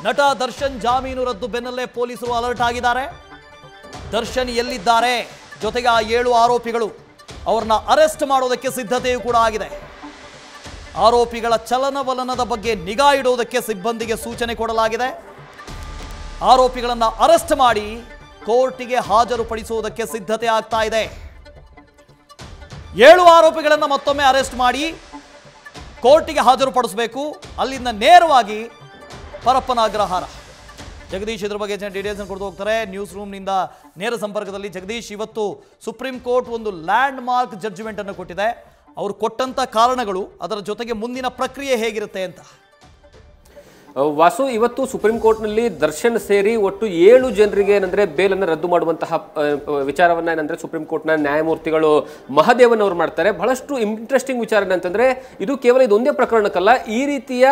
ನಟ ದರ್ಶನ್ ಜಾಮೀನು ರದ್ದು ಬೆನ್ನಲ್ಲೇ ಪೊಲೀಸರು ಅಲರ್ಟ್ ಆಗಿದ್ದಾರೆ. ದರ್ಶನ್ ಎಲ್ಲಿದ್ದಾರೆ, ಜೊತೆಗೆ ಆ 7 ಆರೋಪಿಗಳು ಅವರನ್ನ ಅರೆಸ್ಟ್ ಮಾಡೋದಕ್ಕೆ ಸಿದ್ಧತೆಯೂ ಕೂಡ ಆಗಿದೆ. ಆರೋಪಿಗಳ ಚಲನವಲನದ ಬಗ್ಗೆ ನಿಗಾ ಇಡುವುದಕ್ಕೆ ಸಿಬ್ಬಂದಿಗೆ ಸೂಚನೆ ಕೊಡಲಾಗಿದೆ. ಆರೋಪಿಗಳನ್ನು ಅರೆಸ್ಟ್ ಮಾಡಿ ಕೋರ್ಟಿಗೆ ಹಾಜರುಪಡಿಸುವುದಕ್ಕೆ ಸಿದ್ಧತೆ ಆಗ್ತಾ ಇದೆ. 7 ಆರೋಪಿಗಳನ್ನು ಮತ್ತೊಮ್ಮೆ ಅರೆಸ್ಟ್ ಮಾಡಿ ಕೋರ್ಟಿಗೆ ಹಾಜರುಪಡಿಸಬೇಕು. ಅಲ್ಲಿಂದ ನೇರವಾಗಿ ಪರಪ್ಪನ ಅಗ್ರಹಾರ. ಜಗದೀಶ್ ಇದ್ರ ಬಗ್ಗೆ ಡೀಟೇಲ್ಸ್ ಕೊಡ್ತು ಹೋಗ್ತಾರೆ ನ್ಯೂಸ್ ರೂಮ್ನಿಂದ ನೇರ ಸಂಪರ್ಕದಲ್ಲಿ. ಜಗದೀಶ್, ಇವತ್ತು ಸುಪ್ರೀಂ ಕೋರ್ಟ್ ಒಂದು ಲ್ಯಾಂಡ್ ಮಾರ್ಕ್ ಜಡ್ಜ್ಮೆಂಟ್ ಅನ್ನು ಕೊಟ್ಟಿದೆ. ಅವರು ಕೊಟ್ಟಂತ ಕಾರಣಗಳು, ಅದರ ಜೊತೆಗೆ ಮುಂದಿನ ಪ್ರಕ್ರಿಯೆ ಹೇಗಿರುತ್ತೆ ಅಂತ. ವಾಸು, ಇವತ್ತು ಸುಪ್ರೀಂ ಕೋರ್ಟ್ನಲ್ಲಿ ದರ್ಶನ್ ಸೇರಿ ಒಟ್ಟು 7 ಜನರಿಗೆ ಏನಂದ್ರೆ ಬೇಲನ್ನು ರದ್ದು ಮಾಡುವಂತಹ ವಿಚಾರವನ್ನ ಏನಂದ್ರೆ ಸುಪ್ರೀಂ ಕೋರ್ಟ್ನ ನ್ಯಾಯಮೂರ್ತಿಗಳು ಮಹದೇವನ್ ಅವರು ಮಾಡ್ತಾರೆ. ಬಹಳಷ್ಟು ಇಂಟ್ರೆಸ್ಟಿಂಗ್ ವಿಚಾರ ಏನಂತಂದ್ರೆ ಇದು ಕೇವಲ ಇದೊಂದೇ ಪ್ರಕರಣಕ್ಕಲ್ಲ, ಈ ರೀತಿಯ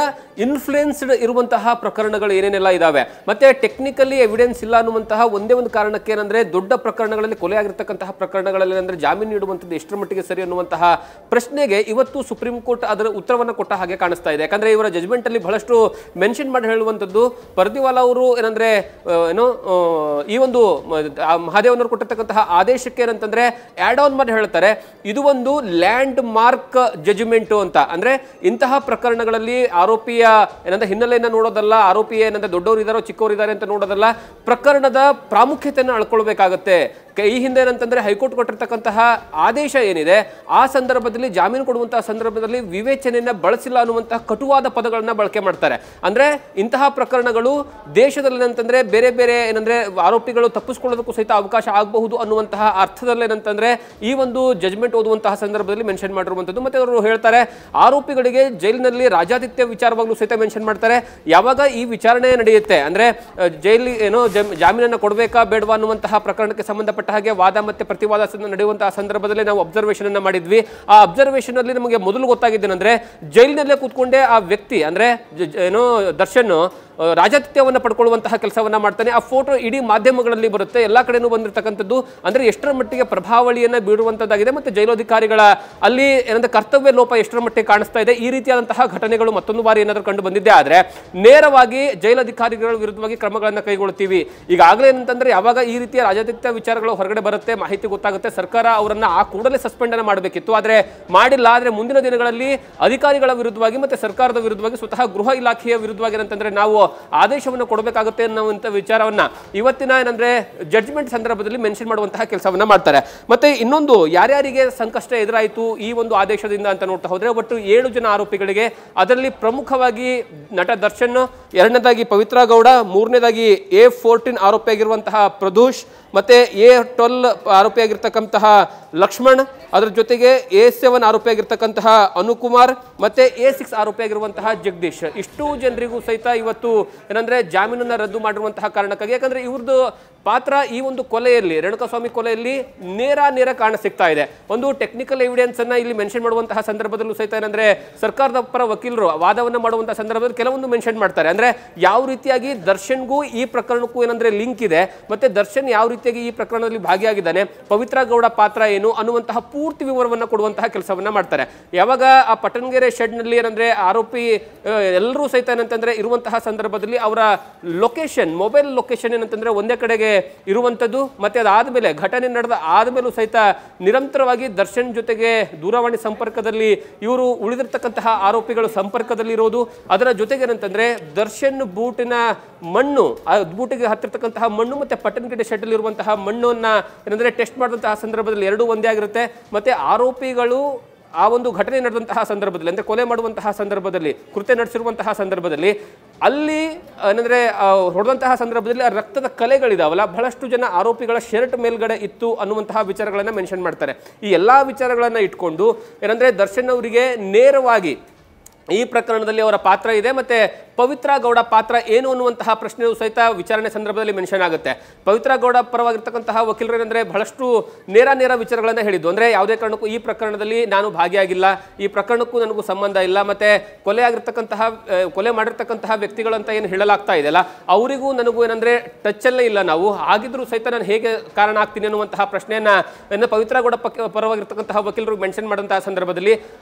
ಇನ್ಫ್ಲೂಯೆನ್ಸ್ಡ್ ಇರುವಂತಹ ಪ್ರಕರಣಗಳು ಏನೇನೆಲ್ಲ ಇದಾವೆ, ಮತ್ತೆ ಟೆಕ್ನಿಕಲಿ ಎವಿಡೆನ್ಸ್ ಇಲ್ಲ ಅನ್ನುವಂತಹ ಒಂದೇ ಒಂದು ಕಾರಣಕ್ಕೆ ಏನಂದ್ರೆ ದೊಡ್ಡ ಪ್ರಕರಣಗಳಲ್ಲಿ ಕೊಲೆ ಆಗಿರ್ತಕ್ಕಂತಹ ಪ್ರಕರಣಗಳಲ್ಲಿ ಏನಂದ್ರೆ ಜಾಮೀನು ನೀಡುವಂಥದ್ದು ಎಷ್ಟರ ಮಟ್ಟಿಗೆ ಸರಿ ಅನ್ನುವಂತಹ ಪ್ರಶ್ನೆಗೆ ಇವತ್ತು ಸುಪ್ರೀಂ ಕೋರ್ಟ್ ಅದರ ಉತ್ತರವನ್ನು ಕೊಟ್ಟ ಹಾಗೆ ಕಾಣಿಸ್ತಾ ಇದೆ. ಯಾಕಂದ್ರೆ ಇವರ ಜಜ್ಮೆಂಟ್ ಅಲ್ಲಿ ಬಹಳಷ್ಟು ಮೆನ್ಷನ್ ಮಾಡಿ ಹೇಳುವಂಥದ್ದು, ಪರ್ದಿವಾಲಾ ಅವರು ಏನಂದ್ರೆ ಈ ಒಂದು ಮಹಾದೇವನವರು ಕೊಟ್ಟಿರ್ತಕ್ಕಂತಹ ಆದೇಶಕ್ಕೆ ಏನಂತಂದ್ರೆ ಆಡ್ ಆನ್ ಮಾಡಿ ಹೇಳ್ತಾರೆ, ಇದು ಒಂದು ಲ್ಯಾಂಡ್ ಮಾರ್ಕ್ ಜಜ್ಮೆಂಟ್ ಅಂತ. ಅಂದ್ರೆ ಇಂತಹ ಪ್ರಕರಣಗಳಲ್ಲಿ ಆರೋಪಿಯ ಏನಂದ್ರೆ ಹಿನ್ನೆಲೆಯನ್ನ ನೋಡೋದಲ್ಲ, ಆರೋಪಿ ಏನಂದ್ರೆ ದೊಡ್ಡವರು ಇದಾರೋ ಚಿಕ್ಕವರು ಇದ್ದಾರೆ ಅಂತ ನೋಡೋದಲ್ಲ, ಪ್ರಕರಣದ ಪ್ರಾಮುಖ್ಯತೆಯನ್ನು ಅಳ್ಕೊಳ್ಬೇಕಾಗತ್ತೆ. ಈ ಹಿಂದೆ ಏನಂತಂದ್ರೆ ಹೈಕೋರ್ಟ್ ಕೊಟ್ಟಿರ್ತಕ್ಕಂತಹ ಆದೇಶ ಏನಿದೆ ಆ ಸಂದರ್ಭದಲ್ಲಿ ಜಾಮೀನು ಕೊಡುವಂತಹ ಸಂದರ್ಭದಲ್ಲಿ ವಿವೇಚನೆಯನ್ನ ಬಳಸಿಲ್ಲ ಅನ್ನುವಂತಹ ಕಟುವಾದ ಪದಗಳನ್ನ ಬಳಕೆ ಮಾಡ್ತಾರೆ. ಅಂದ್ರೆ ಇಂತಹ ಪ್ರಕರಣಗಳು ದೇಶದಲ್ಲಿ ಏನಂತಂದ್ರೆ ಬೇರೆ ಬೇರೆ ಏನಂದ್ರೆ ಆರೋಪಿಗಳು ತಪ್ಪಿಸ್ಕೊಳ್ಳೋದಕ್ಕೂ ಸಹಿತ ಅವಕಾಶ ಆಗಬಹುದು ಅನ್ನುವಂತಹ ಅರ್ಥದಲ್ಲಿ ಏನಂತಂದ್ರೆ ಈ ಒಂದು ಜಜ್ಮೆಂಟ್ ಓದುವಂತಹ ಸಂದರ್ಭದಲ್ಲಿ ಮೆನ್ಷನ್ ಮಾಡಿರುವಂತದ್ದು. ಮತ್ತೆ ಅವರು ಹೇಳ್ತಾರೆ, ಆರೋಪಿಗಳಿಗೆ ಜೈಲಿನಲ್ಲಿ ರಾಜಾತಿಥ್ಯ ವಿಚಾರವಾಗ್ಲೂ ಸಹಿತ ಮೆನ್ಷನ್ ಮಾಡ್ತಾರೆ. ಯಾವಾಗ ಈ ವಿಚಾರಣೆ ನಡೆಯುತ್ತೆ ಅಂದ್ರೆ ಜೈಲಿ ಜಾಮೀನನ್ನು ಕೊಡಬೇಕಾ ಬೇಡವಾ ಅನ್ನುವಂತಹ ಪ್ರಕರಣಕ್ಕೆ ಸಂಬಂಧಪಟ್ಟ ಹಾಗೆ ವಾದ ಮತ್ತೆ ಪ್ರತಿವಾದ ನಡೆಯುವಂತಹ ಸಂದರ್ಭದಲ್ಲಿ ನಾವು ಅಬ್ಸರ್ವೇಷನ್ ಅನ್ನ ಮಾಡಿದ್ವಿ. ಆ ಅಬ್ಸರ್ವೇಷನ್ ಅಲ್ಲಿ ನಮಗೆ ಮೊದಲು ಗೊತ್ತಾಗಿದ್ದೇನೆಂದ್ರೆ ಜೈಲಿನಲ್ಲೇ ಕೂತ್ಕೊಂಡೆ ಆ ವ್ಯಕ್ತಿ ಅಂದ್ರೆ ದರ್ಶನ್ ರಾಜಾತಿಥ್ಯವನ್ನು ಪಡ್ಕೊಳ್ಳುವಂತಹ ಕೆಲಸವನ್ನ ಮಾಡ್ತಾನೆ. ಆ ಫೋಟೋ ಇಡೀ ಮಾಧ್ಯಮಗಳಲ್ಲಿ ಬರುತ್ತೆ, ಎಲ್ಲಾ ಕಡೆನೂ ಬಂದಿರತಕ್ಕಂಥದ್ದು. ಅಂದ್ರೆ ಎಷ್ಟರ ಮಟ್ಟಿಗೆ ಪ್ರಭಾವಳಿಯನ್ನ ಬೀರುವಂತದ್ದಾಗಿದೆ. ಮತ್ತೆ ಜೈಲಧಿಕಾರಿಗಳ ಅಲ್ಲಿ ಏನಂದ್ರೆ ಕರ್ತವ್ಯ ಲೋಪ ಎಷ್ಟರ ಮಟ್ಟಿಗೆ ಕಾಣಿಸ್ತಾ ಇದೆ. ಈ ರೀತಿಯಾದಂತಹ ಘಟನೆಗಳು ಮತ್ತೊಂದು ಬಾರಿ ಏನಾದರೂ ಕಂಡು ಬಂದಿದ್ದೆ ಆದ್ರೆ ನೇರವಾಗಿ ಜೈಲಧಿಕಾರಿಗಳ ವಿರುದ್ಧವಾಗಿ ಕ್ರಮಗಳನ್ನು ಕೈಗೊಳ್ಳುತ್ತೀವಿ. ಈಗಾಗಲೇ ಏನಂತಂದ್ರೆ ಯಾವಾಗ ಈ ರೀತಿಯ ರಾಜಾತಿಥ್ಯ ವಿಚಾರಗಳು ಹೊರಗಡೆ ಬರುತ್ತೆ, ಮಾಹಿತಿ ಗೊತ್ತಾಗುತ್ತೆ, ಸರ್ಕಾರ ಅವರನ್ನ ಆ ಕೂಡಲೇ ಸಸ್ಪೆಂಡ್ ಅನ್ನ ಮಾಡಬೇಕಿತ್ತು. ಆದ್ರೆ ಮಾಡಿಲ್ಲ. ಆದ್ರೆ ಮುಂದಿನ ದಿನಗಳಲ್ಲಿ ಅಧಿಕಾರಿಗಳ ವಿರುದ್ಧವಾಗಿ ಮತ್ತೆ ಸರ್ಕಾರದ ವಿರುದ್ಧವಾಗಿ ಸ್ವತಃ ಗೃಹ ಇಲಾಖೆಯ ವಿರುದ್ಧವಾಗಿ ಏನಂತಂದ್ರೆ ನಾವು ಆದೇಶವನ್ನು ಕೊಡಬೇಕಾಗುತ್ತೆ ಅನ್ನುವಂಥ ವಿಚಾರವನ್ನ ಇವತ್ತಿನ ಏನಂದ್ರೆ ಜಡ್ಜ್ಮೆಂಟ್ ಸಂದರ್ಭದಲ್ಲಿ ಮೆನ್ಷನ್ ಮಾಡುವಂತಹ ಕೆಲಸವನ್ನ ಮಾಡ್ತಾರೆ. ಮತ್ತೆ ಇನ್ನೊಂದು ಯಾರ್ಯಾರಿಗೆ ಸಂಕಷ್ಟ ಎದುರಾಯಿತು ಈ ಒಂದು ಆದೇಶದಿಂದ ಅಂತ ನೋಡ್ತಾ ಹೋದ್ರೆ ಒಟ್ಟು 7 ಜನ ಆರೋಪಿಗಳಿಗೆ, ಅದರಲ್ಲಿ ಪ್ರಮುಖವಾಗಿ ನಟ ದರ್ಶನ್, ಎರಡನೇದಾಗಿ ಪವಿತ್ರ ಗೌಡ, ಮೂರನೇದಾಗಿ A14 ಆರೋಪಿಯಾಗಿರುವಂತಹ ಪ್ರದೂಷ್, ಮತ್ತೆ A12 ಆರೋಪಿಯಾಗಿರ್ತಕ್ಕಂತಹ ಲಕ್ಷ್ಮಣ್, ಅದರ ಜೊತೆಗೆ A7 ಆರೋಪಿಯಾಗಿರ್ತಕ್ಕಂತಹ ಅನುಕುಮಾರ್, ಮತ್ತೆ A6 ಆರೋಪಿಯಾಗಿರುವಂತಹ ಜಗದೀಶ್. ಇಷ್ಟು ಜನರಿಗೂ ಸಹಿತ ಇವತ್ತು ಏನಂದ್ರೆ ಜಾಮೀನನ್ನ ರದ್ದು ಮಾಡಿರುವಂತಹ ಕಾರಣಕ್ಕಾಗಿ, ಯಾಕಂದ್ರೆ ಇವ್ರದ್ದು ಪಾತ್ರ ಈ ಒಂದು ಕೊಲೆಯಲ್ಲಿ, ರೇಣುಕಾಸ್ವಾಮಿ ಕೊಲೆಯಲ್ಲಿ ನೇರ ಕಾಣ ಸಿಗ್ತಾ ಇದೆ. ಒಂದು ಟೆಕ್ನಿಕಲ್ ಎವಿಡೆನ್ಸ್ ಅನ್ನ ಇಲ್ಲಿ ಮೆನ್ಷನ್ ಮಾಡುವಂತಹ ಸಂದರ್ಭದಲ್ಲೂ ಸಹಿತ ಏನಂದ್ರೆ ಸರ್ಕಾರದ ಪರ ವಕೀಲರು ವಾದವನ್ನ ಮಾಡುವಂತಹ ಸಂದರ್ಭದಲ್ಲಿ ಕೆಲವೊಂದು ಮೆನ್ಷನ್ ಮಾಡ್ತಾರೆ. ಅಂದ್ರೆ ಯಾವ ರೀತಿಯಾಗಿ ದರ್ಶನ್ಗೂ ಈ ಪ್ರಕರಣಕ್ಕೂ ಏನಂದ್ರೆ ಲಿಂಕ್ ಇದೆ, ಮತ್ತೆ ದರ್ಶನ್ ಯಾವ ರೀತಿಯಾಗಿ ಈ ಪ್ರಕರಣದಲ್ಲಿ ಭಾಗಿಯಾಗಿದ್ದಾನೆ, ಪವಿತ್ರ ಗೌಡ ಪಾತ್ರ ಏನು ಅನ್ನುವಂತಹ ಪೂರ್ತಿ ವಿವರವನ್ನ ಕೊಡುವಂತಹ ಕೆಲಸವನ್ನ ಮಾಡ್ತಾರೆ. ಯಾವಾಗ ಆ ಪಟ್ಟಣಗೆರೆ ಶೆಡ್ ನಲ್ಲಿ ಏನಂದ್ರೆ ಆರೋಪಿ ಎಲ್ಲರೂ ಸಹಿತ ಏನಂತಂದ್ರೆ ಇರುವಂತಹ ಸಂದರ್ಭದಲ್ಲಿ ಅವರ ಲೊಕೇಶನ್, ಮೊಬೈಲ್ ಲೊಕೇಶನ್ ಏನಂತಂದ್ರೆ ಒಂದೇ ಕಡೆಗೆ ಇರುವಂತದ್ದು. ಮತ್ತೆ ಅದಾದ್ಮೇಲೆ ಘಟನೆ ನಡೆದ ಆದ್ಮೇಲೂ ಸಹಿತ ನಿರಂತರವಾಗಿ ದರ್ಶನ್ ಜೊತೆಗೆ ದೂರವಾಣಿ ಸಂಪರ್ಕದಲ್ಲಿ ಇವರು ಉಳಿದಿರ್ತಕ್ಕಂತಹ ಆರೋಪಿಗಳು ಸಂಪರ್ಕದಲ್ಲಿ ಇರೋದು. ಅದರ ಜೊತೆಗೆ ಏನಂತಂದ್ರೆ ದರ್ಶನ್ ಬೂಟಿನ ಮಣ್ಣು, ಆ ಬೂಟಿಗೆ ಹತ್ತಿರತಕ್ಕಂತಹ ಮಣ್ಣು ಮತ್ತೆ ಪಟ್ಟಣಗೆರೆ ಶೆಡ್ ಅಲ್ಲಿ ಇರುವಂತಹ ಮಣ್ಣನ್ನ ಏನಂದ್ರೆ ಟೆಸ್ಟ್ ಮಾಡಿದಂತಹ ಸಂದರ್ಭದಲ್ಲಿ ಎರಡೂ ಒಂದೇ ಆಗಿರುತ್ತೆ. ಮತ್ತೆ ಆರೋಪಿಗಳು ಆ ಒಂದು ಘಟನೆ ನಡೆದಂತಹ ಸಂದರ್ಭದಲ್ಲಿ ಅಂದ್ರೆ ಕೊಲೆ ಮಾಡುವಂತಹ ಸಂದರ್ಭದಲ್ಲಿ, ಕೃತ್ಯ ನಡೆಸಿರುವಂತಹ ಸಂದರ್ಭದಲ್ಲಿ ಅಲ್ಲಿ ಏನಂದ್ರೆ ಹೊಡೆದಂತಹ ಸಂದರ್ಭದಲ್ಲಿ ರಕ್ತದ ಕಲೆಗಳಿದಾವಲ್ಲ, ಬಹಳಷ್ಟು ಜನ ಆರೋಪಿಗಳ ಶರ್ಟ್ ಮೇಲ್ಗಡೆ ಇತ್ತು ಅನ್ನುವಂತಹ ವಿಚಾರಗಳನ್ನ ಮೆನ್ಷನ್ ಮಾಡ್ತಾರೆ. ಈ ಎಲ್ಲಾ ವಿಚಾರಗಳನ್ನ ಇಟ್ಕೊಂಡು ಏನಂದ್ರೆ ದರ್ಶನ್ ಅವರಿಗೆ ನೇರವಾಗಿ ಈ ಪ್ರಕರಣದಲ್ಲಿ ಅವರ ಪಾತ್ರ ಇದೆ, ಮತ್ತೆ ಪವಿತ್ರ ಗೌಡ ಪಾತ್ರ ಏನು ಅನ್ನುವಂತಹ ಪ್ರಶ್ನೆಯೂ ಸಹಿತ ವಿಚಾರಣೆ ಸಂದರ್ಭದಲ್ಲಿ ಮೆನ್ಷನ್ ಆಗುತ್ತೆ. ಪವಿತ್ರ ಗೌಡ ಪರವಾಗಿರ್ತಕ್ಕಂತಹ ವಕೀಲರು ಏನಂದ್ರೆ ಬಹಳಷ್ಟು ನೇರ ವಿಚಾರಗಳನ್ನ ಹೇಳಿದ್ದು. ಅಂದ್ರೆ ಯಾವುದೇ ಕಾರಣಕ್ಕೂ ಈ ಪ್ರಕರಣದಲ್ಲಿ ನಾನು ಭಾಗಿಯಾಗಿಲ್ಲ, ಈ ಪ್ರಕರಣಕ್ಕೂ ನನಗೂ ಸಂಬಂಧ ಇಲ್ಲ, ಮತ್ತೆ ಕೊಲೆ ಮಾಡಿರ್ತಕ್ಕಂತಹ ವ್ಯಕ್ತಿಗಳಂತ ಏನು ಹೇಳಲಾಗ್ತಾ ಇದೆಯಲ್ಲ ಅವರಿಗೂ ನನಗೂ ಏನಂದ್ರೆ ಟಚ್ ಅಲ್ಲೇ ಇಲ್ಲ, ನಾವು ಆಗಿದ್ರೂ ಸಹಿತ ನಾನು ಹೇಗೆ ಕಾರಣ ಆಗ್ತೀನಿ ಅನ್ನುವಂತಹ ಪ್ರಶ್ನೆಯನ್ನ ಪವಿತ್ರ ಗೌಡ ಪರವಾಗಿರ್ತಕ್ಕಂತಹ ವಕೀಲರು ಮೆನ್ಷನ್ ಮಾಡಿದಂತಹ ಸಂದರ್ಭದಲ್ಲಿ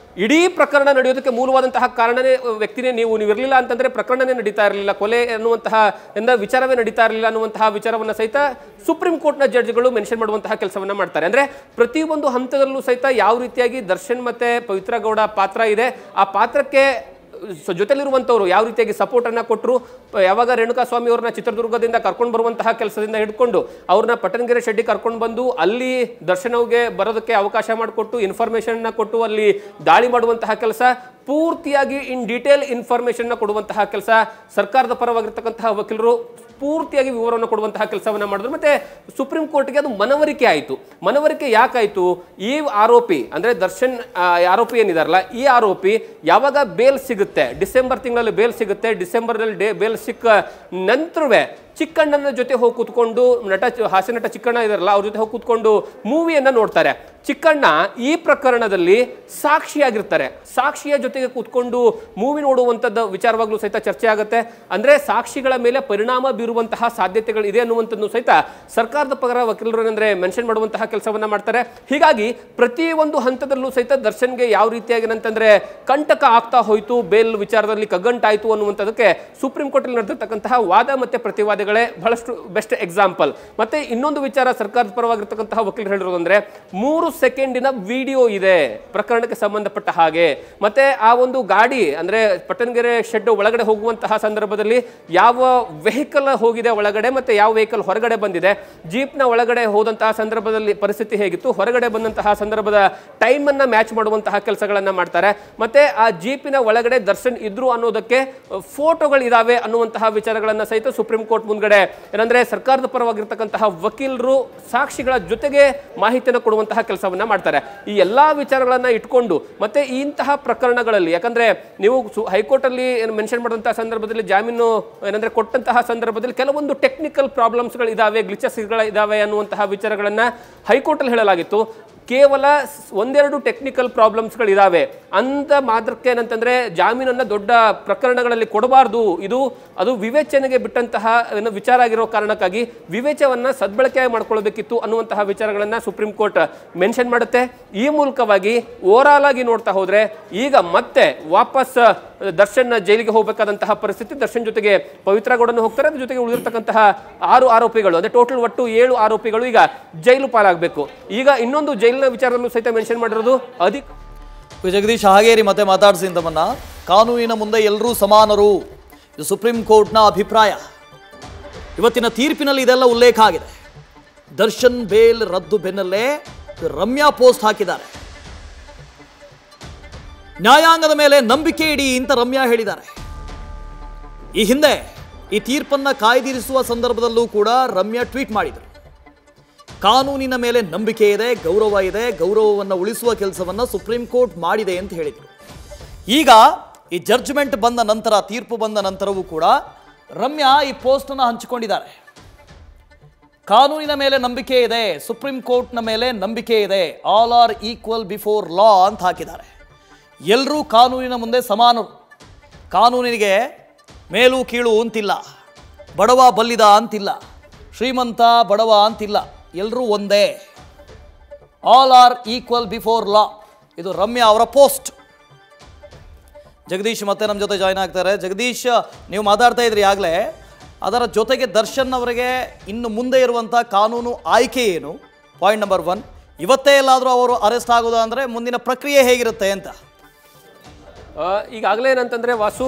ಇಡೀ ಪ್ರಕರಣ ನಡೆಯೋದಕ್ಕೆ ಮೂಲವಾದಂತಹ ಕಾರಣನೇ ವ್ಯಕ್ತಿನೇ ನೀವು ಇರಲಿಲ್ಲ ಅಂತಂದ್ರೆ ಪ್ರಕರಣನೇ ನಡೀತಾ ಇರಲಿಲ್ಲ, ಕೊಲೆ ಅನ್ನುವಂತಹ ವಿಚಾರವೇ ನಡೀತಾ ಇರಲಿಲ್ಲ ಅನ್ನುವಂತಹ ವಿಚಾರವನ್ನ ಸಹಿತ ಸುಪ್ರೀಂ ಕೋರ್ಟ್ನ ಜಡ್ಜ್ಗಳು ಮೆನ್ಷನ್ ಮಾಡುವಂತಹ ಕೆಲಸವನ್ನ ಮಾಡ್ತಾರೆ. ಅಂದ್ರೆ ಪ್ರತಿಯೊಂದು ಹಂತದಲ್ಲೂ ಸಹಿತ ಯಾವ ರೀತಿಯಾಗಿ ದರ್ಶನ್ ಮತ್ತೆ ಪವಿತ್ರ ಗೌಡ ಪಾತ್ರ ಇದೆ, ಆ ಪಾತ್ರಕ್ಕೆ ಜೊತೆಲಿರುವಂಥವ್ರು ಯಾವ ರೀತಿಯಾಗಿ ಸಪೋರ್ಟ್ ಅನ್ನ ಕೊಟ್ಟರು, ಯಾವಾಗ ರೇಣುಕಾಸ್ವಾಮಿ ಅವ್ರನ್ನ ಚಿತ್ರದುರ್ಗದಿಂದ ಕರ್ಕೊಂಡು ಬರುವಂತಹ ಕೆಲಸದಿಂದ ಹಿಡ್ಕೊಂಡು ಅವ್ರನ್ನ ಪಟ್ಟಣಗೆರೆ ಶೆಡ್ಡಿ ಕರ್ಕೊಂಡು ಬಂದು ಅಲ್ಲಿ ದರ್ಶನ್ ಅವ್ರಿಗೆ ಬರೋದಕ್ಕೆ ಅವಕಾಶ ಮಾಡಿಕೊಟ್ಟು ಇನ್ಫಾರ್ಮೇಶನ್ ಕೊಟ್ಟು ಅಲ್ಲಿ ದಾಳಿ ಮಾಡುವಂತಹ ಕೆಲಸ, ಪೂರ್ತಿಯಾಗಿ ಇನ್ ಡೀಟೇಲ್ ಇನ್ಫಾರ್ಮೇಶನ್ ಕೊಡುವಂತಹ ಕೆಲಸ, ಸರ್ಕಾರದ ಪರವಾಗಿರ್ತಕ್ಕಂತಹ ವಕೀಲರು ಪೂರ್ತಿಯಾಗಿ ವಿವರವನ್ನು ಕೊಡುವಂತಹ ಕೆಲಸವನ್ನ ಮಾಡಿದ್ರು. ಮತ್ತೆ ಸುಪ್ರೀಂ ಕೋರ್ಟ್ಗೆ ಅದು ಮನವರಿಕೆ ಆಯಿತು. ಮನವರಿಕೆ ಯಾಕಾಯಿತು? ಈ ಆರೋಪಿ ಅಂದ್ರೆ ದರ್ಶನ್ ಆರೋಪಿ ಏನಿದಾರಲ್ಲ, ಈ ಆರೋಪಿ ಯಾವಾಗ ಬೇಲ್ ಸಿಗುತ್ತೆ, ಡಿಸೆಂಬರ್ ತಿಂಗಳಲ್ಲಿ ಬೇಲ್ ಸಿಗುತ್ತೆ, ಡಿಸೆಂಬರ್ನಲ್ಲಿ ಬೇಲ್ ಸಿಕ್ಕ ನಂತರವೇ ಚಿಕ್ಕಣ್ಣನ ಜೊತೆ ಹೋಗಿ ಕೂತ್ಕೊಂಡು ಹಾಸ್ಯ ನಟ ಚಿಕ್ಕಣ್ಣ ಇದಾರಲ್ಲ ಅವ್ರ ಜೊತೆ ಹೋಗಿ ಕೂತ್ಕೊಂಡು ಮೂವಿಯನ್ನ ನೋಡ್ತಾರೆ. ಚಿಕ್ಕಣ್ಣ ಈ ಪ್ರಕರಣದಲ್ಲಿ ಸಾಕ್ಷಿಯಾಗಿರ್ತಾರೆ. ಸಾಕ್ಷಿಯ ಜೊತೆಗೆ ಕೂತ್ಕೊಂಡು ಮೂವಿ ನೋಡುವಂಥದ್ದು ವಿಚಾರವಾಗ್ಲೂ ಸಹಿತ ಚರ್ಚೆ ಆಗುತ್ತೆ. ಅಂದ್ರೆ ಸಾಕ್ಷಿಗಳ ಮೇಲೆ ಪರಿಣಾಮ ಬೀರುವಂತಹ ಸಾಧ್ಯತೆಗಳು ಇದೆ ಅನ್ನುವಂಥದ್ದು ಸಹಿತ ಸರ್ಕಾರದ ಪರ ವಕೀಲರು ಏನಂದ್ರೆ ಮೆನ್ಷನ್ ಮಾಡುವಂತಹ ಕೆಲಸವನ್ನ ಮಾಡ್ತಾರೆ. ಹೀಗಾಗಿ ಪ್ರತಿಯೊಂದು ಹಂತದಲ್ಲೂ ಸಹಿತ ದರ್ಶನ್ಗೆ ಯಾವ ರೀತಿಯಾಗಿ ಅಂತಂದ್ರೆ ಕಂಟಕ ಆಗ್ತಾ ಹೋಯ್ತು, ಬೇಲ್ ವಿಚಾರದಲ್ಲಿ ಕಗ್ಗಂಟಾಯ್ತು ಅನ್ನುವಂಥದ್ದಕ್ಕೆ ಸುಪ್ರೀಂ ಕೋರ್ಟ್ ಅಲ್ಲಿ ನಡೆದಿರ್ತಕ್ಕಂತಹ ವಾದ ಮತ್ತೆ ಪ್ರತಿವಾದಗಳೇ ಬಹಳಷ್ಟು ಬೆಸ್ಟ್ ಎಕ್ಸಾಂಪಲ್. ಮತ್ತೆ ಇನ್ನೊಂದು ವಿಚಾರ ಸರ್ಕಾರದ ಪರವಾಗಿರ್ತಕ್ಕಂತಹ ವಕೀಲರು ಹೇಳಿರೋದಂದ್ರೆ 3 ಸೆಕೆಂಡಿನ ವಿಡಿಯೋ ಇದೆ ಪ್ರಕರಣಕ್ಕೆ ಸಂಬಂಧಪಟ್ಟ ಹಾಗೆ. ಮತ್ತೆ ಆ ಒಂದು ಗಾಡಿ ಅಂದ್ರೆ ಪಟ್ಟಣಗೆರೆ ಶೆಡ್ ಒಳಗಡೆ ಹೋಗುವಂತಹ ಸಂದರ್ಭದಲ್ಲಿ ಯಾವ ವೆಹಿಕಲ್ ಹೋಗಿದೆ ಒಳಗಡೆ ಮತ್ತೆ ಯಾವ ವೆಹಿಕಲ್ ಹೊರಗಡೆ ಬಂದಿದೆ, ಜೀಪ್ನ ಒಳಗಡೆ ಹೋದಂತಹ ಸಂದರ್ಭದಲ್ಲಿ ಪರಿಸ್ಥಿತಿ ಹೇಗಿತ್ತು, ಹೊರಗಡೆ ಬಂದಂತಹ ಸಂದರ್ಭದ ಟೈಮ್ ಅನ್ನ ಮ್ಯಾಚ್ ಮಾಡುವಂತಹ ಕೆಲಸಗಳನ್ನ ಮಾಡ್ತಾರೆ. ಮತ್ತೆ ಆ ಜೀಪಿನ ಒಳಗಡೆ ದರ್ಶನ್ ಇದ್ರು ಅನ್ನೋದಕ್ಕೆ ಫೋಟೋಗಳು ಇದಾವೆ ಅನ್ನುವಂತಹ ವಿಚಾರಗಳನ್ನ ಸಹಿತ ಸುಪ್ರೀಂ ಕೋರ್ಟ್ ಮುಂದ್ಗಡೆ ಏನಂದ್ರೆ ಸರ್ಕಾರದ ಪರವಾಗಿರ್ತಕ್ಕಂತಹ ವಕೀಲರು ಸಾಕ್ಷಿಗಳ ಜೊತೆಗೆ ಮಾಹಿತಿಯನ್ನು ಕೊಡುವಂತಹ ಕೆಲಸವನ್ನ ಮಾಡ್ತಾರೆ. ಈ ಎಲ್ಲಾ ವಿಚಾರಗಳನ್ನ ಇಟ್ಕೊಂಡು ಮತ್ತೆ ಇಂತಹ ಪ್ರಕರಣಗಳಲ್ಲಿ ಯಾಕಂದ್ರೆ ನೀವು ಹೈಕೋರ್ಟ್ ಅಲ್ಲಿ ಮೆನ್ಷನ್ ಮಾಡಿದಂತಹ ಸಂದರ್ಭದಲ್ಲಿ ಜಾಮೀನು ಏನಂದ್ರೆ ಕೊಟ್ಟಂತಹ ಸಂದರ್ಭದಲ್ಲಿ ಕೆಲವೊಂದು ಟೆಕ್ನಿಕಲ್ ಪ್ರಾಬ್ಲಮ್ಸ್ ಗಳು ಇದಾವೆ, ಗ್ಲಿಚಸ್ ಇದಾವೆ ಅನ್ನುವಂತಹ ವಿಚಾರಗಳನ್ನ ಹೈಕೋರ್ಟ್ ಅಲ್ಲಿ ಹೇಳಲಾಗಿತ್ತು. ಕೇವಲ ಒಂದೆರಡು ಟೆಕ್ನಿಕಲ್ ಪ್ರಾಬ್ಲಮ್ಸ್ಗಳಿದಾವೆ ಅಂತ ಮಾತ್ರಕ್ಕೆ ಏನಂತಂದ್ರೆ ಜಾಮೀನನ್ನ ದೊಡ್ಡ ಪ್ರಕರಣಗಳಲ್ಲಿ ಕೊಡಬಾರ್ದು, ಅದು ವಿವೇಚನೆಗೆ ಬಿಟ್ಟಂತಹ ವಿಚಾರ ಆಗಿರೋ ಕಾರಣಕ್ಕಾಗಿ ವಿವೇಚವನ್ನ ಸದ್ಬಳಕೆ ಮಾಡ್ಕೊಳ್ಬೇಕಿತ್ತು ಅನ್ನುವಂತಹ ವಿಚಾರಗಳನ್ನ ಸುಪ್ರೀಂ ಕೋರ್ಟ್ ಮೆನ್ಷನ್ ಮಾಡುತ್ತೆ. ಈ ಮೂಲಕವಾಗಿ ಓವರಾಲ್ ಆಗಿ ನೋಡ್ತಾ ಹೋದ್ರೆ ಈಗ ಮತ್ತೆ ವಾಪಸ್ ದರ್ಶನ್ ಜೈಲಿಗೆ ಹೋಗಬೇಕಾದಂತಹ ಪರಿಸ್ಥಿತಿ. ದರ್ಶನ್ ಜೊತೆಗೆ ಪವಿತ್ರ ಗೌಡನು ಹೋಗ್ತಾರೆ, ಅದ್ರ ಜೊತೆಗೆ ಉಳಿದಿರ್ತಕ್ಕಂತಹ 6 ಆರೋಪಿಗಳು ಅಂದ್ರೆ ಟೋಟಲ್ ಒಟ್ಟು 7 ಆರೋಪಿಗಳು ಈಗ ಜೈಲು ಪಾಲಾಗಬೇಕು. ಈಗ ಇನ್ನೊಂದು ಜೈಲಿನ ವಿಚಾರದಲ್ಲೂ ಸಹಿತ ಮೆನ್ಷನ್ ಮಾಡಿರೋದು ಜಗದೀಶ್ ಹಾಗೇರಿ ಮತ್ತೆ ಮಾತಾಡಿಸಿ ತಮ್ಮನ್ನ. ಕಾನೂನಿನ ಮುಂದೆ ಎಲ್ಲರೂ ಸಮಾನರು, ಇದು ಸುಪ್ರೀಂ ಕೋರ್ಟ್ನ ಅಭಿಪ್ರಾಯ. ಇವತ್ತಿನ ತೀರ್ಪಿನಲ್ಲಿ ಇದೆಲ್ಲ ಉಲ್ಲೇಖ ಆಗಿದೆ. ದರ್ಶನ್ ಬೇಲ್ ರದ್ದು ಬೆನ್ನಲ್ಲೇ ರಮ್ಯಾ ಪೋಸ್ಟ್ ಹಾಕಿದ್ದಾರೆ. ನ್ಯಾಯಾಂಗದ ಮೇಲೆ ನಂಬಿಕೆ ಇಡಿ ಅಂತ ರಮ್ಯಾ ಹೇಳಿದ್ದಾರೆ. ಈ ಹಿಂದೆ ಈ ತೀರ್ಪನ್ನ ಕಾಯ್ದಿರಿಸುವ ಸಂದರ್ಭದಲ್ಲೂ ಕೂಡ ರಮ್ಯಾ ಟ್ವೀಟ್ ಮಾಡಿದರು. ಕಾನೂನಿನ ಮೇಲೆ ನಂಬಿಕೆ ಇದೆ, ಗೌರವ ಇದೆ, ಗೌರವವನ್ನು ಉಳಿಸುವ ಕೆಲಸವನ್ನು ಸುಪ್ರೀಂ ಕೋರ್ಟ್ ಮಾಡಿದೆ ಅಂತ ಹೇಳಿದರು. ಈಗ ಈ ಜಡ್ಜ್ಮೆಂಟ್ ಬಂದ ನಂತರ, ತೀರ್ಪು ಬಂದ ನಂತರವೂ ಕೂಡ ರಮ್ಯಾ ಈ ಪೋಸ್ಟನ್ನು ಹಂಚಿಕೊಂಡಿದ್ದಾರೆ. ಕಾನೂನಿನ ಮೇಲೆ ನಂಬಿಕೆ ಇದೆ, ಸುಪ್ರೀಂ ಕೋರ್ಟ್ನ ಮೇಲೆ ನಂಬಿಕೆ ಇದೆ, all are equal before law ಅಂತ ಹಾಕಿದ್ದಾರೆ. ಎಲ್ಲರೂ ಕಾನೂನಿನ ಮುಂದೆ ಸಮಾನರು, ಕಾನೂನಿಗೆ ಮೇಲು ಕೀಳು ಅಂತಿಲ್ಲ, ಬಡವ ಬಲ್ಲಿದ ಅಂತಿಲ್ಲ, ಶ್ರೀಮಂತ ಬಡವ ಅಂತಿಲ್ಲ, ಎಲ್ಲರೂ ಒಂದೇ, all are equal before law. ಇದು ರಮ್ಯಾ ಅವರ ಪೋಸ್ಟ್. ಜಗದೀಶ್ ಮತ್ತೆ ನಮ್ಮ ಜೊತೆ ಜಾಯ್ನ್ ಆಗ್ತಾರೆ. ಜಗದೀಶ್, ನೀವು ಮಾತಾಡ್ತಾ ಇದ್ರಿ ಆಗಲೇ, ಅದರ ಜೊತೆಗೆ ದರ್ಶನ್ ಅವರಿಗೆ ಇನ್ನು ಮುಂದೆ ಇರುವಂಥ ಕಾನೂನು ಆಯ್ಕೆ ಏನು? ಪಾಯಿಂಟ್ ನಂಬರ್ 1, ಇವತ್ತೇ ಎಲ್ಲಾದರೂ ಅವರು ಅರೆಸ್ಟ್ ಆಗೋದು ಅಂದರೆ ಮುಂದಿನ ಪ್ರಕ್ರಿಯೆ ಹೇಗಿರುತ್ತೆ ಅಂತ. ಈಗಾಗಲೇ ಏನಂತಂದ್ರೆ ವಾಸು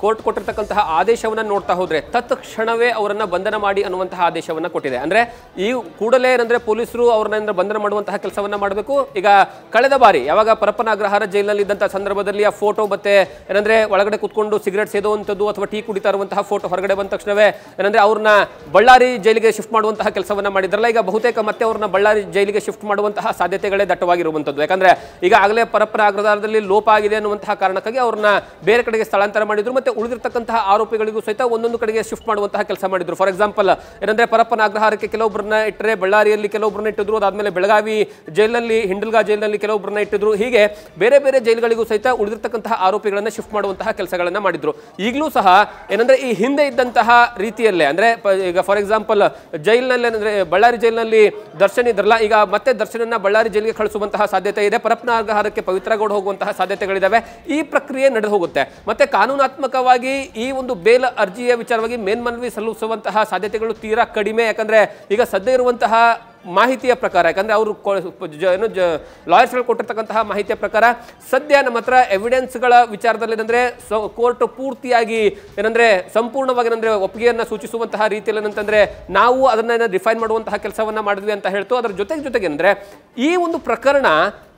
ಕೋರ್ಟ್ ಕೊಟ್ಟಿರ್ತಕ್ಕಂತಹ ಆದೇಶವನ್ನ ನೋಡ್ತಾ ಹೋದ್ರೆ ತತ್ಕ್ಷಣವೇ ಅವರನ್ನ ಬಂಧನ ಮಾಡಿ ಅನ್ನುವಂತಹ ಆದೇಶವನ್ನ ಕೊಟ್ಟಿದೆ. ಅಂದ್ರೆ ಈ ಕೂಡಲೇ ಏನಂದ್ರೆ ಪೊಲೀಸರು ಅವರನ್ನ ಬಂಧನ ಮಾಡುವಂತಹ ಕೆಲಸವನ್ನ ಮಾಡಬೇಕು. ಈಗ ಕಳೆದ ಬಾರಿ ಯಾವಾಗ ಪರಪ್ಪನ ಅಗ್ರಹಾರ ಜೈಲಿನಲ್ಲಿ ಇದ್ದಂತಹ ಸಂದರ್ಭದಲ್ಲಿ ಆ ಫೋಟೋ ಮತ್ತೆ ಏನಂದ್ರೆ ಒಳಗಡೆ ಕುತ್ಕೊಂಡು ಸಿಗರೇಟ್ ಸೇದುವಂಥದ್ದು ಅಥವಾ ಟೀ ಕುಡಿತಾ ಇರುವಂತಹ ಫೋಟೋ ಹೊರಗಡೆ ಬಂದ ತಕ್ಷಣವೇ ಏನಂದ್ರೆ ಅವ್ರನ್ನ ಬಳ್ಳಾರಿ ಜೈಲಿಗೆ ಶಿಫ್ಟ್ ಮಾಡುವಂತಹ ಕೆಲಸವನ್ನ ಮಾಡಿದ್ರಲ್ಲ, ಈಗ ಬಹುತೇಕ ಮತ್ತೆ ಅವ್ರನ್ನ ಬಳ್ಳಾರಿ ಜೈಲಿಗೆ ಶಿಫ್ಟ್ ಮಾಡುವಂತಹ ಸಾಧ್ಯತೆಗಳೇ ದಟ್ಟವಾಗಿರುವಂಥದ್ದು. ಯಾಕಂದ್ರೆ ಈಗಾಗಲೇ ಪರಪ್ಪನ ಅಗ್ರಹಾರದಲ್ಲಿ ಲೋಪ ಆಗಿದೆ ಅನ್ನುವಂತಹ ಕಾರಣಕ್ಕಾಗಿ ಅವ್ರನ್ನ ಬೇರೆ ಕಡೆಗೆ ಸ್ಥಳಾಂತರ ಮಾಡಿದ್ರು. ಮತ್ತೆ ಉಳಿದಿರ್ತಕ್ಕಂತಹ ಆರೋಪಿಗಳಿಗೂ ಸಹಿತ ಒಂದೊಂದು ಕಡೆಗೆ ಶಿಫ್ಟ್ ಮಾಡುವಂತಹ ಕೆಲಸ ಮಾಡಿದ್ರು. ಫಾರ್ ಎಕ್ಸಾಂಪಲ್ ಏನಂದ್ರೆ ಪರಪ್ಪನ ಅಗ್ರಹಾರಕ್ಕೆ ಕೆಲವೊಬ್ಬರನ್ನ ಇಟ್ಟರೆ, ಬಳ್ಳಾರಿಯಲ್ಲಿ ಕೆಲವೊಬ್ಬರನ್ನ ಇಟ್ಟಿದ್ರು, ಅದಾದ್ಮೇಲೆ ಬೆಳಗಾವಿ ಜೈಲಿನಲ್ಲಿ, ಹಿಂಡಲ್ಗಾ ಜೈಲಿನಲ್ಲಿ ಕೆಲವೊಬ್ಬರನ್ನ ಇಟ್ಟಿದ್ರು. ಹೀಗೆ ಬೇರೆ ಬೇರೆ ಜೈಲುಗಳಿಗೂ ಸಹಿತ ಉಳಿದಿರ್ತಕ್ಕಂತಹ ಆರೋಪಿಗಳನ್ನ ಶಿಫ್ಟ್ ಮಾಡುವಂತಹ ಕೆಲಸಗಳನ್ನ ಮಾಡಿದ್ರು. ಈಗಲೂ ಸಹ ಏನಂದ್ರೆ ಈ ಹಿಂದೆ ಇದ್ದಂತಹ ರೀತಿಯಲ್ಲೇ ಅಂದ್ರೆ ಈಗ ಫಾರ್ ಎಕ್ಸಾಂಪಲ್ ಜೈಲಿನಲ್ಲಿ ಅಂದ್ರೆ ಬಳ್ಳಾರಿ ಜೈಲಿನಲ್ಲಿ ದರ್ಶನ್ ಇದ್ರಲ್ಲ, ಈಗ ಮತ್ತೆ ದರ್ಶನನ್ನ ಬಳ್ಳಾರಿ ಜೈಲಿಗೆ ಕಳಿಸುವಂತಹ ಸಾಧ್ಯತೆ ಇದೆ. ಪರಪ್ಪನ ಅಗ್ರಹಾರಕ್ಕೆ ಪವಿತ್ರ ಗೌಡ ಹೋಗುವಂತಹ ಸಾಧ್ಯತೆ ಸಾಧ್ಯತೆಗಳಿದಾವೆ. ಈ ಪ್ರಕ್ರಿಯೆ ನಡೆದು ಹೋಗುತ್ತೆ. ಮತ್ತೆ ಕಾನೂನಾತ್ಮಕವಾಗಿ ಈ ಒಂದು ಬೇಲ್ ಅರ್ಜಿಯ ವಿಚಾರವಾಗಿ ಮೇಲ್ಮನವಿ ಸಲ್ಲಿಸುವಂತಹ ಸಾಧ್ಯತೆಗಳು ತೀರಾ ಕಡಿಮೆ. ಯಾಕಂದ್ರೆ ಈಗ ಸದ್ಯ ಇರುವಂತಹ ಮಾಹಿತಿಯ ಪ್ರಕಾರ, ಯಾಕಂದ್ರೆ ಅವರು ಲಾಯರ್ಸ್ಗಳು ಕೊಟ್ಟಿರ್ತಕ್ಕಂತಹ ಮಾಹಿತಿಯ ಪ್ರಕಾರ ಸದ್ಯ ನಮ್ಮ ಹತ್ರ ಎವಿಡೆನ್ಸ್ಗಳ ವಿಚಾರದಲ್ಲಿ ಏನಂದ್ರೆ ಕೋರ್ಟ್ ಪೂರ್ತಿಯಾಗಿ ಏನಂದ್ರೆ ಸಂಪೂರ್ಣವಾಗಿ ಏನಂದ್ರೆ ಒಪ್ಪಿಗೆಯನ್ನ ಸೂಚಿಸುವಂತಹ ರೀತಿಯಲ್ಲಿ ಏನಂತಂದ್ರೆ ನಾವು ಅದನ್ನ ಡಿಫೈನ್ ಮಾಡುವಂತಹ ಕೆಲಸವನ್ನ ಮಾಡಿದ್ವಿ ಅಂತ ಹೇಳ್ತು. ಅದರ ಜೊತೆಗೆ ಅಂದ್ರೆ ಈ ಒಂದು ಪ್ರಕರಣ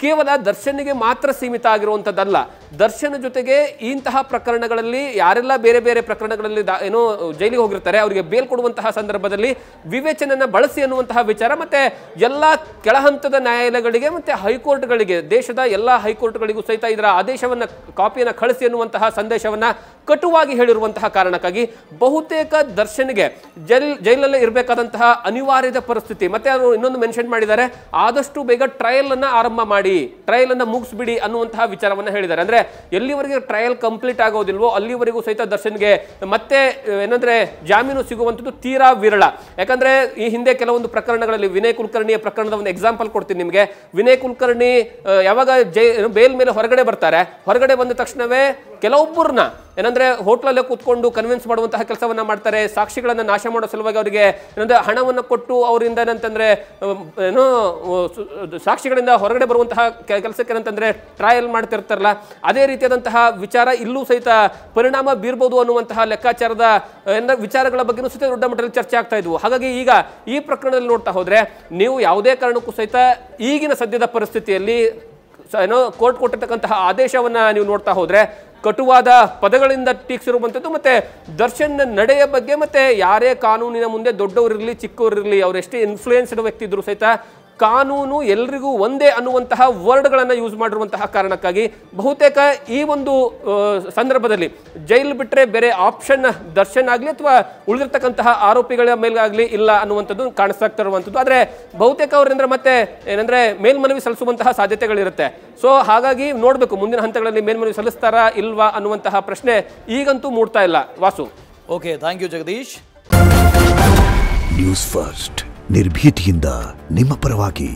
ಕೇವಲ ದರ್ಶನ್ಗೆ ಮಾತ್ರ ಸೀಮಿತ ಆಗಿರುವಂತದ್ದಲ್ಲ. ದರ್ಶನ್ ಜೊತೆಗೆ ಇಂತಹ ಪ್ರಕರಣಗಳಲ್ಲಿ ಯಾರೆಲ್ಲ ಬೇರೆ ಬೇರೆ ಪ್ರಕರಣಗಳಲ್ಲಿ ಏನೋ ಜೈಲಿಗೆ ಹೋಗಿರ್ತಾರೆ ಅವರಿಗೆ ಬೇಲ್ ಕೊಡುವಂತಹ ಸಂದರ್ಭದಲ್ಲಿ ವಿವೇಚನೆಯನ್ನ ಬಳಸಿ ಅನ್ನುವಂತಹ ವಿಚಾರ ಮತ್ತೆ ಎಲ್ಲ ಕೆಳಹಂತದ ನ್ಯಾಯಾಲಯಗಳಿಗೆ ಮತ್ತೆ ಹೈಕೋರ್ಟ್ಗಳಿಗೆ, ದೇಶದ ಎಲ್ಲಾ ಹೈಕೋರ್ಟ್ಗಳಿಗೂ ಸಹಿತ ಇದರ ಆದೇಶವನ್ನ ಕಾಪಿಯನ್ನು ಕಳಿಸಿ ಅನ್ನುವಂತಹ ಸಂದೇಶವನ್ನ ಕಟುವಾಗಿ ಹೇಳಿರುವಂತಹ ಕಾರಣಕ್ಕಾಗಿ ಬಹುತೇಕ ದರ್ಶನ್ಗೆ ಜೈಲಲ್ಲೇ ಇರಬೇಕಾದಂತಹ ಅನಿವಾರ್ಯದ ಪರಿಸ್ಥಿತಿ. ಮತ್ತೆ ಅವರು ಇನ್ನೊಂದು ಮೆನ್ಷನ್ ಮಾಡಿದ್ದಾರೆ, ಆದಷ್ಟು ಬೇಗ ಟ್ರಯಲ್ ಅನ್ನ ಆರಂಭ ಮಾಡಿ, ಟ್ರಯಲ್ ಅನ್ನ ಮುಗಿಸ್ಬಿಡಿ ಅನ್ನುವಂತಹ ವಿಚಾರವನ್ನ ಹೇಳಿದ್ದಾರೆ. ಅಂದ್ರೆ ಎಲ್ಲಿವರೆಗೆ ಟ್ರಯಲ್ ಕಂಪ್ಲೀಟ್ ಆಗೋದಿಲ್ವೋ ಅಲ್ಲಿವರೆಗೂ ಸಹಿತ ದರ್ಶನ್ಗೆ ಮತ್ತೆ ಏನಂದ್ರೆ ಜಾಮೀನು ಸಿಗುವಂಥದ್ದು ತೀರಾ ವಿರಳ. ಯಾಕಂದ್ರೆ ಈ ಹಿಂದೆ ಕೆಲವೊಂದು ಪ್ರಕರಣಗಳಲ್ಲಿ ವಿನಯ್ ಕುಲಕರ್ಣಿಯ ಪ್ರಕರಣದ ಒಂದು ಎಕ್ಸಾಂಪಲ್ ಕೊಡ್ತೀನಿ ನಿಮಗೆ. ವಿನಯ್ ಕುಲಕರ್ಣಿ ಯಾವಾಗ ಬೇಲ್ ಮೇಲೆ ಹೊರಗಡೆ ಬರ್ತಾರೆ, ಹೊರಗಡೆ ಬಂದ ತಕ್ಷಣವೇ ಕೆಲವೊಬ್ಬರನ್ನ ಏನಂದ್ರೆ ಹೋಟ್ಲಲ್ಲೇ ಕೂತ್ಕೊಂಡು ಕನ್ವಿನ್ಸ್ ಮಾಡುವಂತಹ ಕೆಲಸವನ್ನ ಮಾಡ್ತಾರೆ. ಸಾಕ್ಷಿಗಳನ್ನ ನಾಶ ಮಾಡೋ ಸಲುವಾಗಿ ಅವರಿಗೆ ಏನಂದ್ರೆ ಹಣವನ್ನು ಕೊಟ್ಟು ಅವರಿಂದ ಏನಂತಂದ್ರೆ ಏನೋ ಸಾಕ್ಷಿಗಳಿಂದ ಹೊರಗಡೆ ಬರುವಂತಹ ಕೆಲಸಕ್ಕೆ ಏನಂತಂದ್ರೆ ಟ್ರಯಲ್ ಮಾಡ್ತಿರ್ತಾರಲ್ಲ, ಅದೇ ರೀತಿಯಾದಂತಹ ವಿಚಾರ ಇಲ್ಲೂ ಸಹಿತ ಪರಿಣಾಮ ಬೀರ್ಬೋದು ಅನ್ನುವಂತಹ ಲೆಕ್ಕಾಚಾರದ ವಿಚಾರಗಳ ಬಗ್ಗೆನೂ ಸಹಿತ ದೊಡ್ಡ ಮಟ್ಟದಲ್ಲಿ ಚರ್ಚೆ ಆಗ್ತಾ ಇದ್ವು. ಹಾಗಾಗಿ ಈಗ ಈ ಪ್ರಕರಣದಲ್ಲಿ ನೋಡ್ತಾ ಹೋದ್ರೆ ನೀವು ಯಾವುದೇ ಕಾರಣಕ್ಕೂ ಸಹಿತ ಈಗಿನ ಸದ್ಯದ ಪರಿಸ್ಥಿತಿಯಲ್ಲಿ ಏನೋ ಕೋರ್ಟ್ ಕೊಟ್ಟಿರ್ತಕ್ಕಂತಹ ಆದೇಶವನ್ನ ನೀವು ನೋಡ್ತಾ ಹೋದ್ರೆ ಕಟುವಾದ ಪದಗಳಿಂದ ಟೀಕಿಸಿರುವಂಥದ್ದು ಮತ್ತೆ ದರ್ಶನ್ ನಡೆಯ ಬಗ್ಗೆ ಮತ್ತೆ ಯಾರೇ ಕಾನೂನಿನ ಮುಂದೆ ದೊಡ್ಡವರಿರಲಿ ಚಿಕ್ಕವರಿರಲಿ ಅವರೆಷ್ಟೇ ಇನ್ಫ್ಲೂಯೆನ್ಸ್ಡ್ ವ್ಯಕ್ತಿ ಇದ್ರು ಸಹಿತ ಕಾನೂನು ಎಲ್ರಿಗೂ ಒಂದೇ ಅನ್ನುವಂತಹ ವರ್ಡ್ಗಳನ್ನು ಯೂಸ್ ಮಾಡಿರುವಂತಹ ಕಾರಣಕ್ಕಾಗಿ ಬಹುತೇಕ ಈ ಒಂದು ಸಂದರ್ಭದಲ್ಲಿ ಜೈಲು ಬಿಟ್ಟರೆ ಬೇರೆ ಆಪ್ಷನ್ ದರ್ಶನ್ ಆಗಲಿ ಅಥವಾ ಉಳಿದಿರ್ತಕ್ಕಂತಹ ಆರೋಪಿಗಳ ಮೇಲಾಗಲಿ ಇಲ್ಲ ಅನ್ನುವಂಥದ್ದು ಕಾಣಿಸ್ತಾ ಇರುವಂಥದ್ದು. ಆದರೆ ಬಹುತೇಕ ಅವರಿಂದ ಮತ್ತೆ ಏನಂದ್ರೆ ಮೇಲ್ಮನವಿ ಸಲ್ಲಿಸುವಂತಹ ಸಾಧ್ಯತೆಗಳಿರುತ್ತೆ. ಸೊ ಹಾಗಾಗಿ ನೋಡಬೇಕು ಮುಂದಿನ ಹಂತಗಳಲ್ಲಿ ಮೇಲ್ಮನವಿ ಸಲ್ಲಿಸ್ತಾರಾ ಇಲ್ವಾ ಅನ್ನುವಂತಹ ಪ್ರಶ್ನೆ ಈಗಂತೂ ಮೂಡ್ತಾ ಇಲ್ಲ. Vasu. Okay, thank you Jagadish. News first ನಿರ್ಭೀತಿಯಿಂದ ನಿಮ್ಮ ಪರವಾಗಿ.